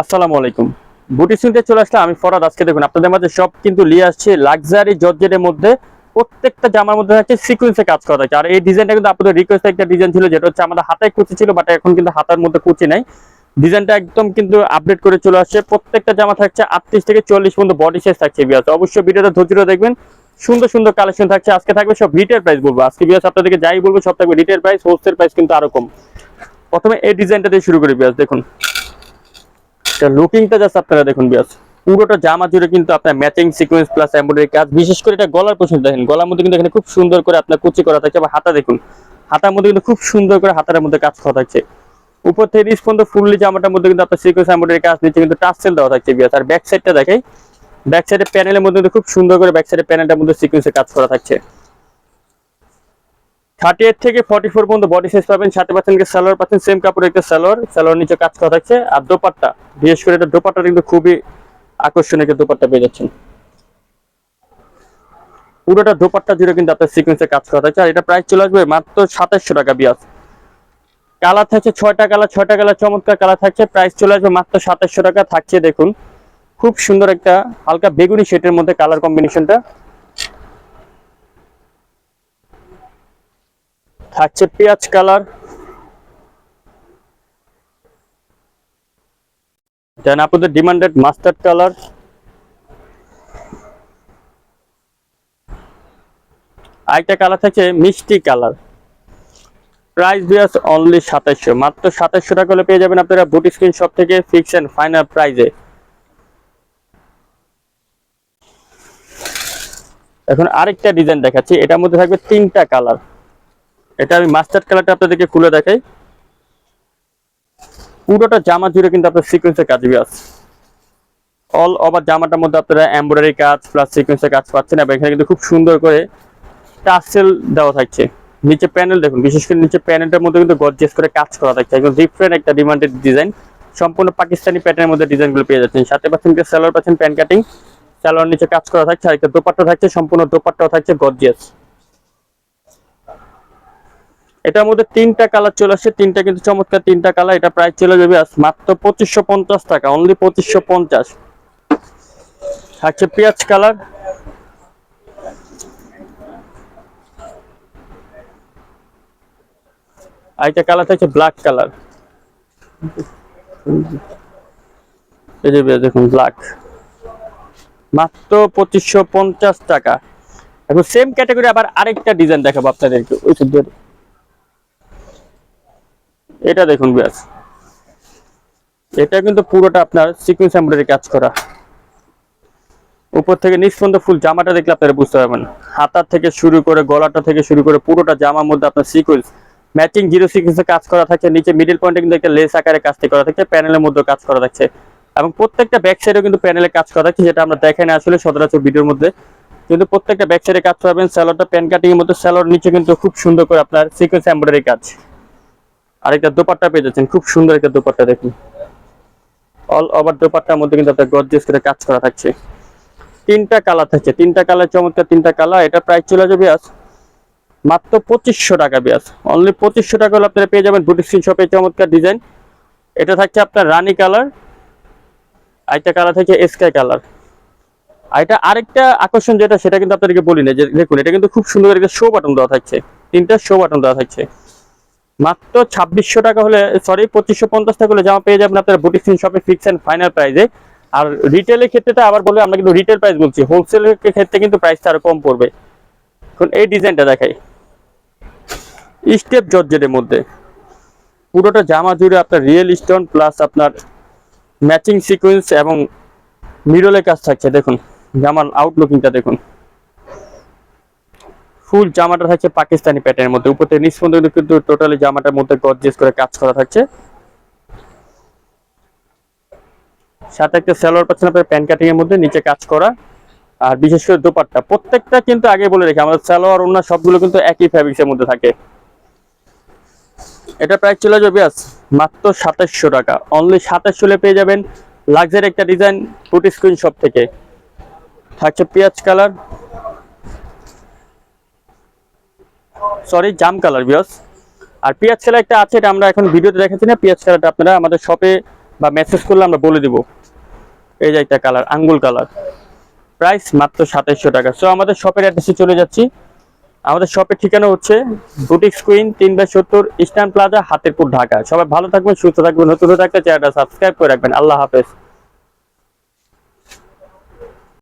আসসালামু আলাইকুম। বুটি শুনতে চলে আসলাম আমি ফরাদ। আজকে দেখুন আপনাদের মাঝে সব কিন্তু নিয়ে আসছে লাক্সারি জর্জেটের মধ্যে। প্রত্যেকটা জামার মধ্যে থাকছে সিকোয়েন্সে কাজ করা থাকে। আর এই ডিজাইনটা কিন্তু আপনাদের রিকোয়েস্ট একটা ডিজাইন ছিল, যেটা হচ্ছে আমাদের হাতায় কুচি ছিল, বাট এখন কিন্তু হাতার মধ্যে কুচি নাই। ডিজাইনটা একদম কিন্তু আপডেট করে চলে আসছে। প্রত্যেকটা জামা থাকছে 38 থেকে 40 পর্যন্ত বডি সাইজ থাকছে বিয়াস। অবশ্যই ভিডিওটা ধৈর্য দেখবেন, সুন্দর সুন্দর কালেকশন থাকছে। আজকে থাকবে সব রিটেল প্রাইস বলবো। আজকে বিয়াস আপনাদেরকে যাই বলবো সব থাকবে রিটেল প্রাইস, হোলসেল প্রাইস কিন্তু আরো কম। প্রথমে এই ডিজাইনটা দিয়ে শুরু করি বিয়াস। দেখুন লুকিংটা জাস্ট আপনারা দেখুন বিয়াস। পুরোটা জামা জুড়ে কিন্তু আপনার ম্যাচিং সিকোয়েন্স প্লাস এমব্রয়ডারি কাজ। বিশেষ করে এটা গলার পোর্শন দেখেন, গলার মধ্যে কিন্তু এখানে খুব সুন্দর করে আপনার কুচি করা থাকছে। বা হাতা দেখুন, হাতার মধ্যে কিন্তু খুব সুন্দর করে হাতার মধ্যে কাজ করা থাকছে। উপর থেকে নিচ পর্যন্ত ফুললি জামাটার মধ্যে কিন্তু আপনার সিকোয়েন্স এমব্রয়ডারি কাজ, নিচে কিন্তু টার্সেল দেওয়া থাকছে বিয়াস। আর ব্যাক সাইডটা দেখাই, ব্যাক সাইডের প্যানেলের মধ্যে কিন্তু খুব সুন্দর করে ব্যাক সাইডের প্যানেলটার মধ্যে সিকোয়েন্সে কাজ করা থাকছে। 38 থেকে 44 পর্যন্ত বডি সাইজ পাবেন। সাথে পাচ্ছেন সালোয়ার, পাচ্ছেন সেম কাপড়ের একটা সালোয়ার নিচে কাজ করা থাকছে। আর দোপাট্টা, বিশেষ করে এটা দোপাট্টা কিন্তু খুবই আকর্ষণীয় একটা দোপাট্টা পেয়ে যাচ্ছেন। পুরোটা দোপাট্টা জুড়ে কিন্তু আপনার সিকোয়েন্সে কাজ করা থাকছে। আর এটা প্রাইস চলে আসবে মাত্র 2700 টাকা বিয়াস। কালার থাকছে 6টা কালার, 6টা কালার চমৎকার কালার থাকছে। প্রাইস চলে আসবে মাত্র 2700 টাকা থাকছে। দেখুন খুব সুন্দর একটা হালকা বেগুনি শেডের মধ্যে কালার কম্বিনেশনটা থাকছে। পেঁয়াজ কালার, দেন আপনাদের ডিমান্ডেড মাস্টার্ড কালার, আরেকটা কালার থাকছে মিষ্টি কালার। প্রাইস বিয়াস অনলি 2700, মাত্র 2700 টাকা হলে পেয়ে যাবেন আপনারা বুটি স্ক্রিন শপ থেকে ফিক্স এন্ড ফাইনাল প্রাইজে। এখন আরেকটা ডিজাইন দেখাচ্ছি, এটার মধ্যে থাকবে 3টা কালার। এটা আমি মাস্টার্ড কালারটা আপনাদেরকে খুলে দেখাই। পুরোটা জামা জুড়ে কিন্তু আপনার সিকোয়েন্সের কাজ বিয়াস। অল ওভার জামাটার মধ্যে আপনারা এমব্রয়ডারি কাজ প্লাস সিকোয়েন্সের কাজ পাচ্ছেন। এবং এখানে কিন্তু খুব সুন্দর করে টাসেল দেওয়া থাকছে। নিচে প্যানেল দেখুন, বিশেষ করে নিচে প্যানেলটার মধ্যে কিন্তু গর্জিয়াস করে কাজ করা থাকছে। একদম ডিফারেন্ট একটা ডিমান্ডেড ডিজাইন, সম্পূর্ণ পাকিস্তানি প্যাটার্নের মধ্যে ডিজাইনগুলো পেয়ে যাচ্ছেন। সাথে পাচ্ছেন সালোয়ার, পাচ্ছেন প্যান কাটিং, সালোয়ার নিচে কাজ করা থাকছে। আর একটা দোপাট্টা থাকছে, সম্পূর্ণ দোপাট্টাও থাকছে গর্জিয়াস। এটার মধ্যে 3টা কালার চলে আসছে, 3টা কিন্তু চমৎকার 3টা কালার। এটা প্রাইস চলে যাবে মাত্র 2550 টাকা, অনলি 2550 থাকছে। পেঁয়াজ কালার, আরেকটা কালার থাকছে ব্ল্যাক কালার। এই যে দেখুন ব্ল্যাক, মাত্র 2550 টাকা। এখন সেম ক্যাটাগরি আবার আরেকটা ডিজাইন দেখাবো আপনাদেরকে। এটা দেখুন ব্যাস, এটা কিন্তু পুরোটা আপনার সিকোয়েন্স এমব্রয়ডারি কাজ করা। উপর থেকে নিচ পর্যন্ত ফুল জামাটা দেখলে আপনারা বুঝতে পারবেন। হাতার থেকে শুরু করে গলাটা থেকে শুরু করে পুরোটা জামার মধ্যে আপনার সিকোয়েন্স ম্যাচিং জিরো সিকোয়েন্সে কাজ করা থাকে। নিচে মিডল পয়েন্টে কিন্তু একটা লেস আকারে কাজটি করা থাকে, প্যানেলের মধ্যে কাজ করা থাকছে। এবং প্রত্যেকটা ব্যাক সাইডেও কিন্তু প্যানেলে কাজ করা থাকছে, যেটা আমরা দেখাই না আসলে সচরাচর ভিডিওর মধ্যে। কিন্তু প্রত্যেকটা ব্যাক সাইডে কাজ পাবেন। স্যালোয়ারটা প্যান কাটিং এর মধ্যে, স্যালোয়ার নিচে কিন্তু খুব সুন্দর করে আপনার সিকোয়েন্স এমব্রয়ডারি কাজ। আরেকটা দোপাট্টা পেয়ে যাচ্ছেন, খুব সুন্দর একটা দোপাট্টা দেখুন। অল ওভার দোপাট্টার মধ্যে কিন্তু আপনার গর্জিয়াস করে কাজ করা থাকছে। 3টা কালার থাকছে, 3টা কালার চমৎকার 3টা কালার। এটা প্রাইস চলে যাবে মাত্র 2500 টাকা বিয়াস। অনলি 2500 টাকা হলে আপনারা পেয়ে যাবেন বুটিক স্ক্রিন শপে চমৎকার ডিজাইন। এটা থাকছে আপনার রানী কালার, আরেকটা কালার থাকছে স্কাই কালার। আর এটা আরেকটা আকর্ষণ যেটা, সেটা কিন্তু আপনাদেরকে বলি না, যে দেখুন এটা কিন্তু খুব সুন্দর একটা শো বাটন দেওয়া থাকছে। 3টা শো বাটন দেওয়া থাকছে। মাত্র 2600 টাকা হলে, সরি 2550 টাকা হলে জামা পেয়ে যাবেন আপনারা বুটিক স্ক্রিন শপে ফিক্স এন্ড ফাইনাল প্রাইসে। আর রিটেলের ক্ষেত্রে আবার বলে, আমরা কিন্তু রিটেল প্রাইস বলছি, হোলসেলের ক্ষেত্রে কিন্তু প্রাইসটা আরো কম পড়বে। এখন এই ডিজাইনটা দেখাই, স্টেপ জর্জেটের মধ্যে পুরোটা জামা জুড়ে আপনার রিয়েল স্টোন প্লাস আপনার ম্যাচিং সিকোয়েন্স এবং মিরলে কাজ থাকছে। দেখুন জামার আউটলুকিংটা দেখুন, ফুল জামাটা থাকছে পাকিস্তানি প্যাটার্নের মধ্যে। উপর থেকে নিচ পর্যন্ত কিন্তু টোটালি জামাটার মধ্যে গর্জিয়াস করে কাজ করা থাকছে। সাথে একটা সালোয়ার পাচ্ছেন আপনার প্যান কাটিং এর মধ্যে, নিচে কাজ করা। আর বিশেষ করে দোপাট্টা প্রত্যেকটা কিন্তু আগে বলে রেখে, আমাদের সালোয়ার ওড়না সবগুলো কিন্তু একই ফ্যাব্রিক্সের মধ্যে থাকে। এটা প্রাইস চলে যাবে মাত্র 2700 টাকা, অনলি 2700 পেয়ে যাবেন লাক্সারি একটা ডিজাইন বুটিক স্ক্রিন শপ থেকে। থাকছে পেঁয়াজ কালার, সরি জাম কালার বিয়স। আর পেঁয়াজ কালার একটা আছে, এটা আমরা এখন ভিডিওতে দেখাচ্ছি না। পেঁয়াজ কালারটা আপনারা আমাদের শপে বা মেসেজ করলে আমরা বলে দিব। এই যে একটা কালার, আঙ্গুল কালার, প্রাইস মাত্র 2700 টাকা। সো আমাদের শপের অ্যাড্রেসে চলে যাচ্ছি। আমাদের শপের ঠিকানা হচ্ছে boutiques queen 3/70 eastern plaza, Hatirpul, Dhaka. সবাই ভালো থাকবেন, সুস্থ থাকবেন। নতুন থাকলে চ্যানেলটা সাবস্ক্রাইব করে রাখবেন। আল্লাহ হাফেজ।